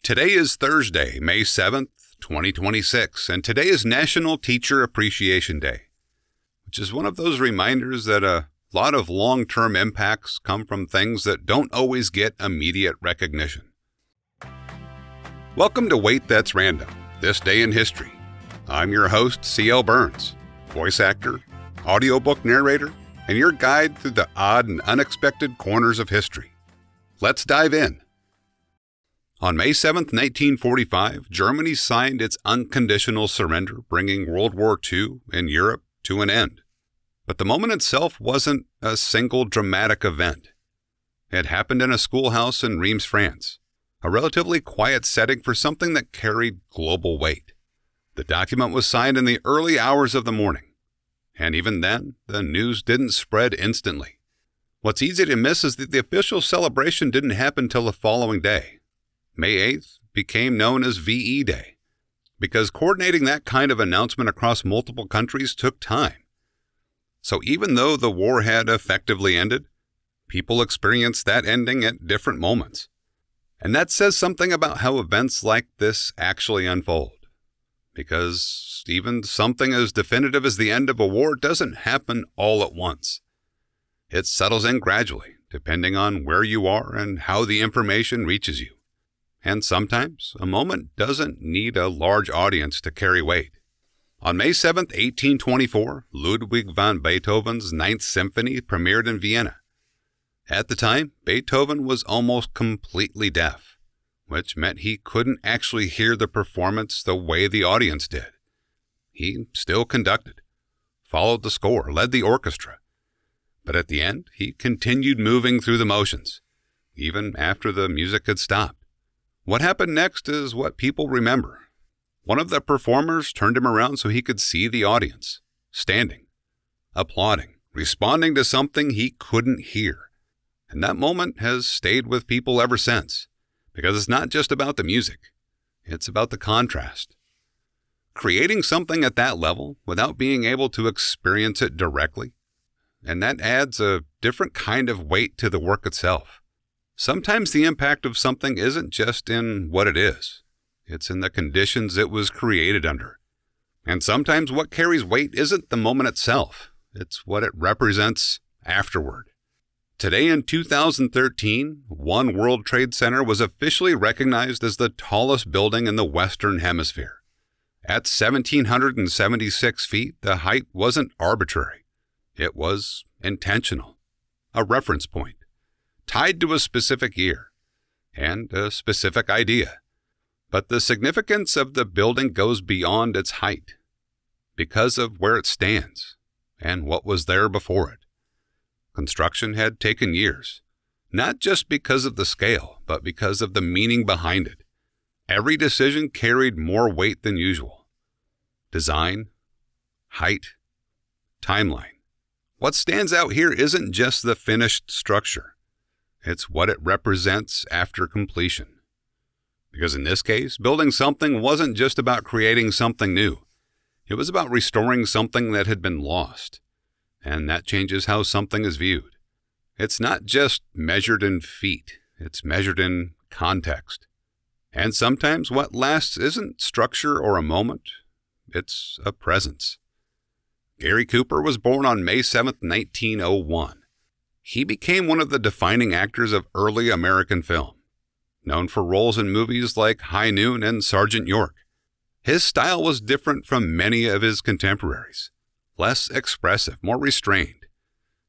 Today is Thursday, May 7th, 2026, and today is National Teacher Appreciation Day, which is one of those reminders that a lot of long-term impacts come from things that don't always get immediate recognition. Welcome to Wait, That's Random, This Day in History. I'm your host, C.L. Burns, voice actor, audiobook narrator, and your guide through the odd and unexpected corners of history. Let's dive in. On May 7, 1945, Germany signed its unconditional surrender, bringing World War II in Europe to an end. But the moment itself wasn't a single dramatic event. It happened in a schoolhouse in Reims, France, a relatively quiet setting for something that carried global weight. The document was signed in the early hours of the morning, and even then, the news didn't spread instantly. What's easy to miss is that the official celebration didn't happen till the following day. May 8th became known as VE Day, because coordinating that kind of announcement across multiple countries took time. So even though the war had effectively ended, people experienced that ending at different moments. And that says something about how events like this actually unfold. Because even something as definitive as the end of a war doesn't happen all at once. It settles in gradually, depending on where you are and how the information reaches you. And sometimes, a moment doesn't need a large audience to carry weight. On May 7, 1824, Ludwig van Beethoven's Ninth Symphony premiered in Vienna. At the time, Beethoven was almost completely deaf, which meant he couldn't actually hear the performance the way the audience did. He still conducted, followed the score, led the orchestra. But at the end, he continued moving through the motions, even after the music had stopped. What happened next is what people remember. One of the performers turned him around so he could see the audience, standing, applauding, responding to something he couldn't hear. And that moment has stayed with people ever since, because it's not just about the music, it's about the contrast. Creating something at that level without being able to experience it directly, and that adds a different kind of weight to the work itself. Sometimes the impact of something isn't just in what it is. It's in the conditions it was created under. And sometimes what carries weight isn't the moment itself. It's what it represents afterward. Today in 2013, One World Trade Center was officially recognized as the tallest building in the Western Hemisphere. At 1,776 feet, the height wasn't arbitrary. It was intentional, a reference point, tied to a specific year and a specific idea. But the significance of the building goes beyond its height, because of where it stands and what was there before it. Construction had taken years, not just because of the scale, but because of the meaning behind it. Every decision carried more weight than usual. Design, height, timeline. What stands out here isn't just the finished structure. It's what it represents after completion. Because in this case, building something wasn't just about creating something new. It was about restoring something that had been lost. And that changes how something is viewed. It's not just measured in feet. It's measured in context. And sometimes what lasts isn't structure or a moment. It's a presence. Gary Cooper was born on May 7, 1901. He became one of the defining actors of early American film, known for roles in movies like High Noon and Sergeant York. His style was different from many of his contemporaries, less expressive, more restrained,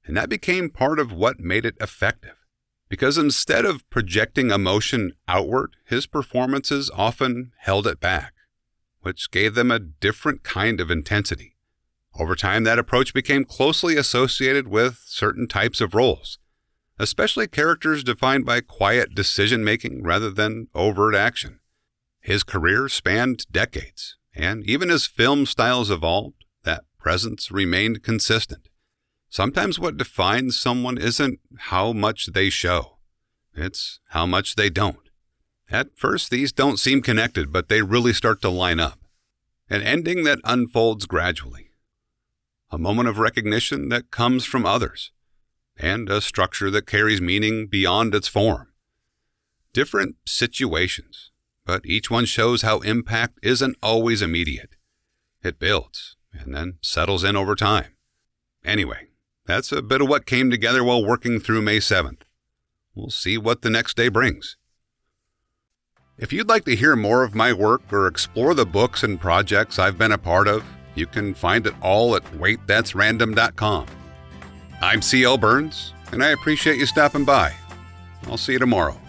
and that became part of what made it effective. Because instead of projecting emotion outward, his performances often held it back, which gave them a different kind of intensity. Over time, that approach became closely associated with certain types of roles, especially characters defined by quiet decision-making rather than overt action. His career spanned decades, and even as film styles evolved, that presence remained consistent. Sometimes what defines someone isn't how much they show, it's how much they don't. At first, these don't seem connected, but they really start to line up. An ending that unfolds gradually. A moment of recognition that comes from others, and a structure that carries meaning beyond its form. Different situations, but each one shows how impact isn't always immediate. It builds and then settles in over time. Anyway, that's a bit of what came together while working through May 7th. We'll see what the next day brings. If you'd like to hear more of my work or explore the books and projects I've been a part of, you can find it all at waitthat'srandom.com. I'm C.L. Burns, and I appreciate you stopping by. I'll see you tomorrow.